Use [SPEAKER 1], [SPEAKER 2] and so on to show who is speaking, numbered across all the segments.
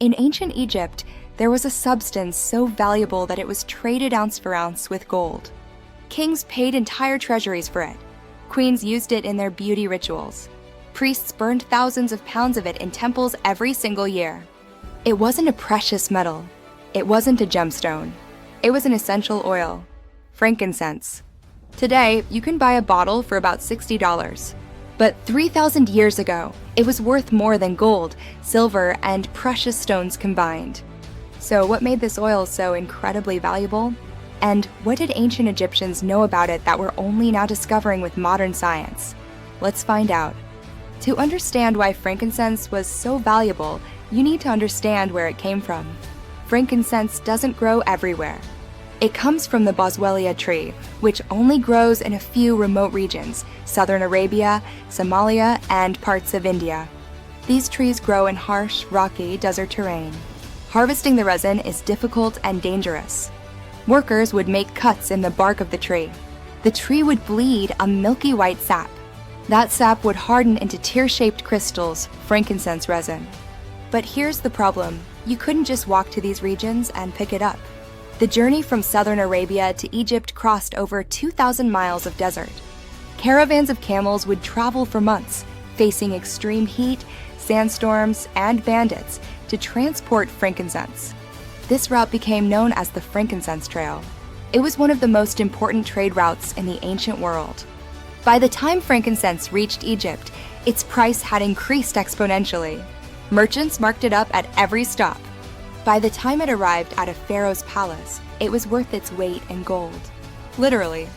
[SPEAKER 1] In ancient Egypt, there was a substance so valuable that it was traded ounce for ounce with gold. Kings paid entire treasuries for it. Queens used it in their beauty rituals. Priests burned thousands of pounds of it in temples every single year. It wasn't a precious metal. It wasn't a gemstone. It was an essential oil, frankincense. Today, you can buy a bottle for about $60. But 3,000 years ago, it was worth more than gold, silver, and precious stones combined. So what made this oil so incredibly valuable? And what did ancient Egyptians know about it that we're only now discovering with modern science? Let's find out. To understand why frankincense was so valuable, you need to understand where it came from. Frankincense doesn't grow everywhere. It comes from the Boswellia tree, which only grows in a few remote regions, southern Arabia, Somalia, and parts of India. These trees grow in harsh, rocky desert terrain. Harvesting the resin is difficult and dangerous. Workers would make cuts in the bark of the tree. The tree would bleed a milky white sap. That sap would harden into tear-shaped crystals, frankincense resin. But here's the problem. You couldn't just walk to these regions and pick it up. The journey from southern Arabia to Egypt crossed over 2,000 miles of desert. Caravans of camels would travel for months, facing extreme heat, sandstorms, and bandits to transport frankincense. This route became known as the Frankincense Trail. It was one of the most important trade routes in the ancient world. By the time frankincense reached Egypt, its price had increased exponentially. Merchants marked it up at every stop. By the time it arrived at a pharaoh's palace, it was worth its weight in gold. Literally.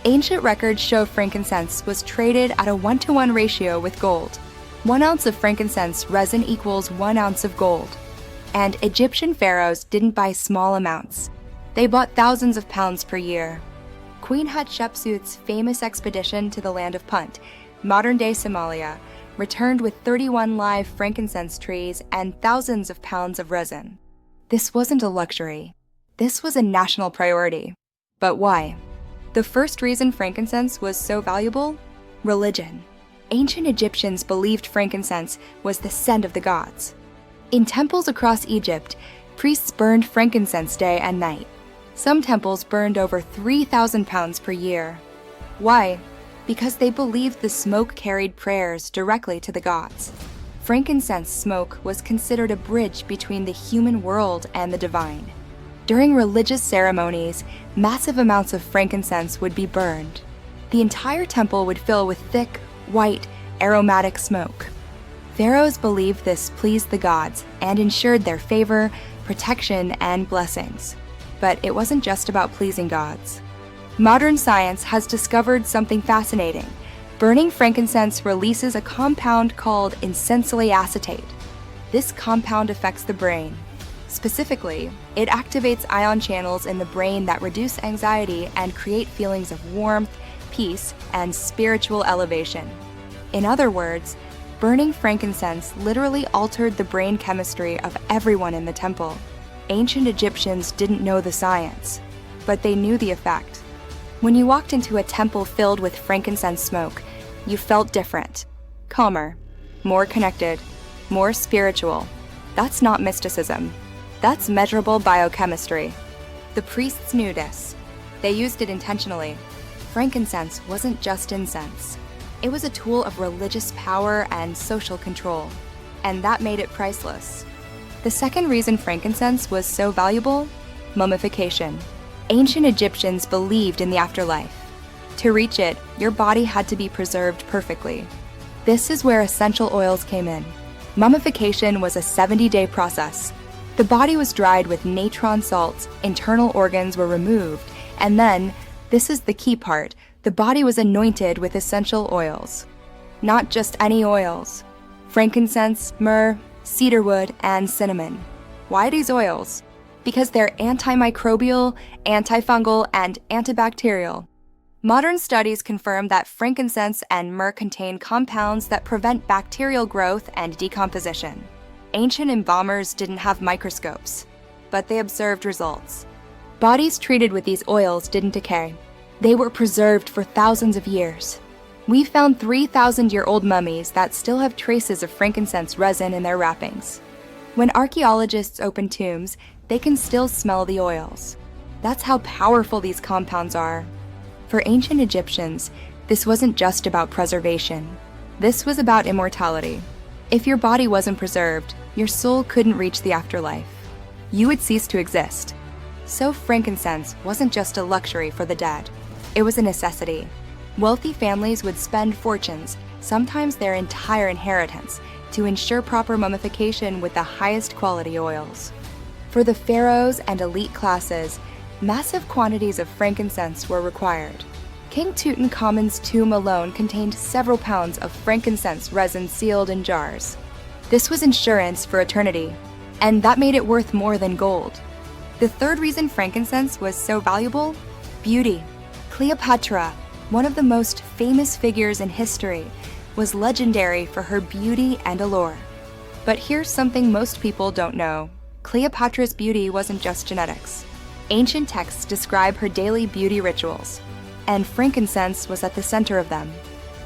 [SPEAKER 1] Ancient records show frankincense was traded at a 1-to-1 ratio with gold. 1 ounce of frankincense resin equals 1 ounce of gold. And Egyptian pharaohs didn't buy small amounts. They bought thousands of pounds per year. Queen Hatshepsut's famous expedition to the land of Punt, modern-day Somalia, returned with 31 live frankincense trees and thousands of pounds of resin. This wasn't a luxury. This was a national priority. But why? The first reason frankincense was so valuable? Religion. Ancient Egyptians believed frankincense was the scent of the gods. In temples across Egypt, priests burned frankincense day and night. Some temples burned over 3,000 pounds per year. Why? Because they believed the smoke carried prayers directly to the gods. Frankincense smoke was considered a bridge between the human world and the divine. During religious ceremonies, massive amounts of frankincense would be burned. The entire temple would fill with thick, white, aromatic smoke. Pharaohs believed this pleased the gods and ensured their favor, protection, and blessings. But it wasn't just about pleasing gods. Modern science has discovered something fascinating. Burning frankincense releases a compound called Incensole acetate. This compound affects the brain. Specifically, it activates ion channels in the brain that reduce anxiety and create feelings of warmth, peace, and spiritual elevation. In other words, burning frankincense literally altered the brain chemistry of everyone in the temple. Ancient Egyptians didn't know the science, but they knew the effect. When you walked into a temple filled with frankincense smoke, you felt different, calmer, more connected, more spiritual. That's not mysticism. That's measurable biochemistry. The priests knew this. They used it intentionally. Frankincense wasn't just incense. It was a tool of religious power and social control, and that made it priceless. The second reason frankincense was so valuable? Mummification. Ancient Egyptians believed in the afterlife. To reach it, your body had to be preserved perfectly. This is where essential oils came in. Mummification was a 70-day process. The body was dried with natron salts, internal organs were removed, and then, this is the key part, the body was anointed with essential oils. Not just any oils. Frankincense, myrrh, cedarwood, and cinnamon. Why these oils? Because they're antimicrobial, antifungal, and antibacterial. Modern studies confirm that frankincense and myrrh contain compounds that prevent bacterial growth and decomposition. Ancient embalmers didn't have microscopes, but they observed results. Bodies treated with these oils didn't decay. They were preserved for thousands of years. We found 3,000-year-old mummies that still have traces of frankincense resin in their wrappings. When archaeologists open tombs, they can still smell the oils. That's how powerful these compounds are. For ancient Egyptians, this wasn't just about preservation. This was about immortality. If your body wasn't preserved, your soul couldn't reach the afterlife. You would cease to exist. So frankincense wasn't just a luxury for the dead. It was a necessity. Wealthy families would spend fortunes, sometimes their entire inheritance, to ensure proper mummification with the highest quality oils. For the pharaohs and elite classes, massive quantities of frankincense were required. King Tutankhamun's tomb alone contained several pounds of frankincense resin sealed in jars. This was insurance for eternity, and that made it worth more than gold. The third reason frankincense was so valuable? Beauty. Cleopatra, one of the most famous figures in history, was legendary for her beauty and allure. But here's something most people don't know. Cleopatra's beauty wasn't just genetics. Ancient texts describe her daily beauty rituals, and frankincense was at the center of them.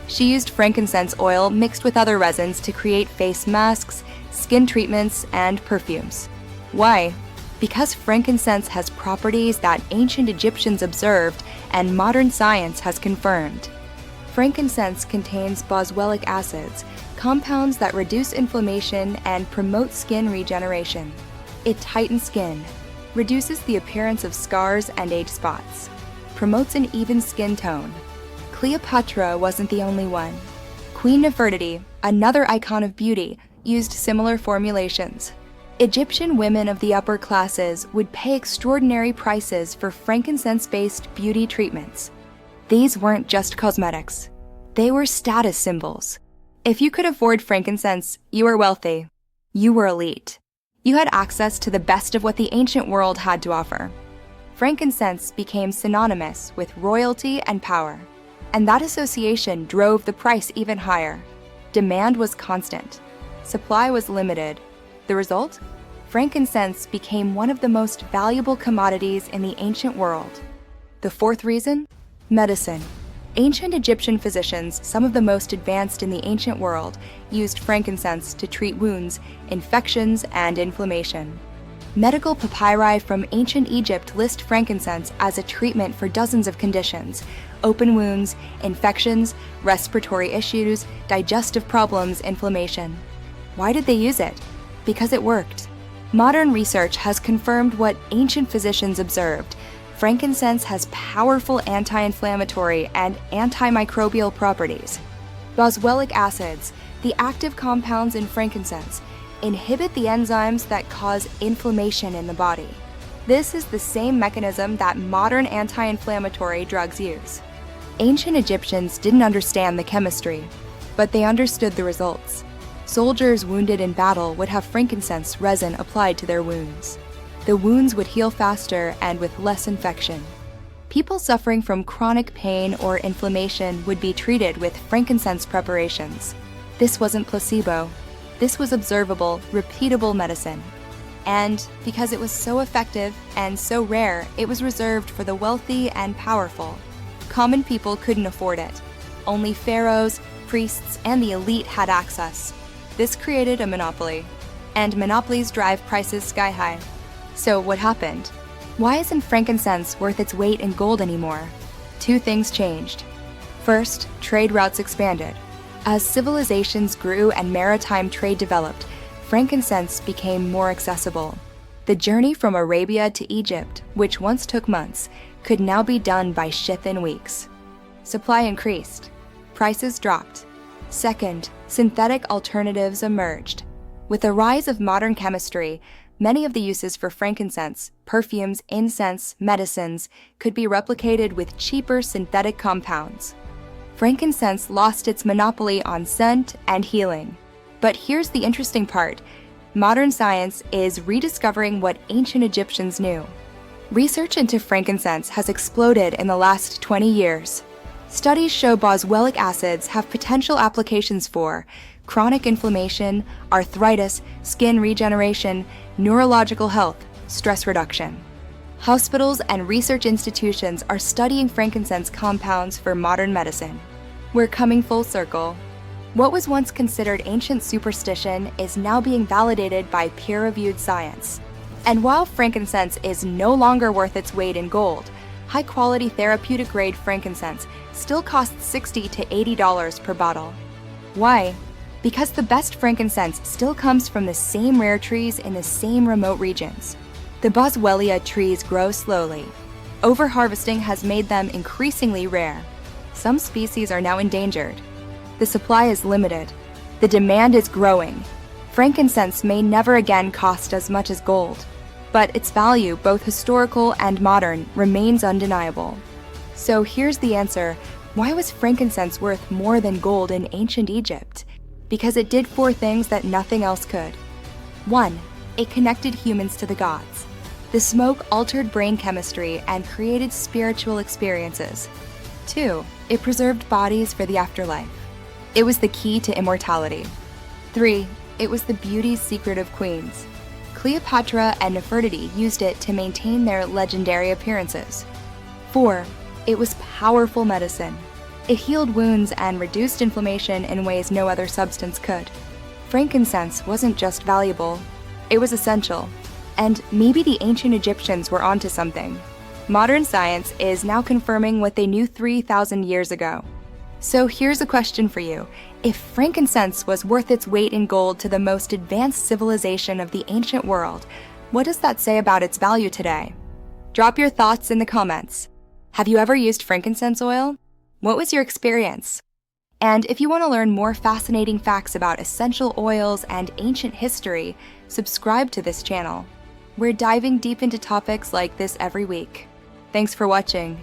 [SPEAKER 1] She used frankincense oil mixed with other resins to create face masks, skin treatments, and perfumes. Why? Because frankincense has properties that ancient Egyptians observed and modern science has confirmed. Frankincense contains Boswellic acids, compounds that reduce inflammation and promote skin regeneration. It tightens skin, reduces the appearance of scars and age spots, promotes an even skin tone. Cleopatra wasn't the only one. Queen Nefertiti, another icon of beauty, used similar formulations. Egyptian women of the upper classes would pay extraordinary prices for frankincense-based beauty treatments. These weren't just cosmetics. They were status symbols. If you could afford frankincense, you were wealthy. You were elite. You had access to the best of what the ancient world had to offer. Frankincense became synonymous with royalty and power, and that association drove the price even higher. Demand was constant. Supply was limited. The result? Frankincense became one of the most valuable commodities in the ancient world. The fourth reason? Medicine. Ancient Egyptian physicians, some of the most advanced in the ancient world, used frankincense to treat wounds, infections, and inflammation. Medical papyri from ancient Egypt list frankincense as a treatment for dozens of conditions: open wounds, infections, respiratory issues, digestive problems, inflammation. Why did they use it? Because it worked. Modern research has confirmed what ancient physicians observed. Frankincense has powerful anti-inflammatory and antimicrobial properties. Boswellic acids, the active compounds in frankincense, inhibit the enzymes that cause inflammation in the body. This is the same mechanism that modern anti-inflammatory drugs use. Ancient Egyptians didn't understand the chemistry, but they understood the results. Soldiers wounded in battle would have frankincense resin applied to their wounds. The wounds would heal faster and with less infection. People suffering from chronic pain or inflammation would be treated with frankincense preparations. This wasn't placebo. This was observable, repeatable medicine. And because it was so effective and so rare, it was reserved for the wealthy and powerful. Common people couldn't afford it. Only pharaohs, priests, and the elite had access. This created a monopoly. And monopolies drive prices sky high. So what happened? Why isn't frankincense worth its weight in gold anymore? Two things changed. First, trade routes expanded. As civilizations grew and maritime trade developed, frankincense became more accessible. The journey from Arabia to Egypt, which once took months, could now be done by ship in weeks. Supply increased. Prices dropped. Second, synthetic alternatives emerged. With the rise of modern chemistry, many of the uses for frankincense, perfumes, incense, medicines, could be replicated with cheaper synthetic compounds. Frankincense lost its monopoly on scent and healing. But here's the interesting part. Modern science is rediscovering what ancient Egyptians knew. Research into frankincense has exploded in the last 20 years. Studies show Boswellic acids have potential applications for chronic inflammation, arthritis, skin regeneration, neurological health, stress reduction. Hospitals and research institutions are studying frankincense compounds for modern medicine. We're coming full circle. What was once considered ancient superstition is now being validated by peer-reviewed science. And while frankincense is no longer worth its weight in gold, high-quality therapeutic-grade frankincense still costs $60 to $80 per bottle. Why? Because the best frankincense still comes from the same rare trees in the same remote regions. The Boswellia trees grow slowly. Overharvesting has made them increasingly rare. Some species are now endangered. The supply is limited. The demand is growing. Frankincense may never again cost as much as gold, but its value, both historical and modern, remains undeniable. So here's the answer. Why was frankincense worth more than gold in ancient Egypt? Because it did 4 things that nothing else could. 1. It connected humans to the gods. The smoke altered brain chemistry and created spiritual experiences. 2. It preserved bodies for the afterlife. It was the key to immortality. 3. It was the beauty's secret of queens. Cleopatra and Nefertiti used it to maintain their legendary appearances. 4. It was powerful medicine. It healed wounds and reduced inflammation in ways no other substance could. Frankincense wasn't just valuable, it was essential. And maybe the ancient Egyptians were onto something. Modern science is now confirming what they knew 3,000 years ago. So here's a question for you. If frankincense was worth its weight in gold to the most advanced civilization of the ancient world, what does that say about its value today? Drop your thoughts in the comments. Have you ever used frankincense oil? What was your experience? And if you want to learn more fascinating facts about essential oils and ancient history, subscribe to this channel. We're diving deep into topics like this every week. Thanks for watching.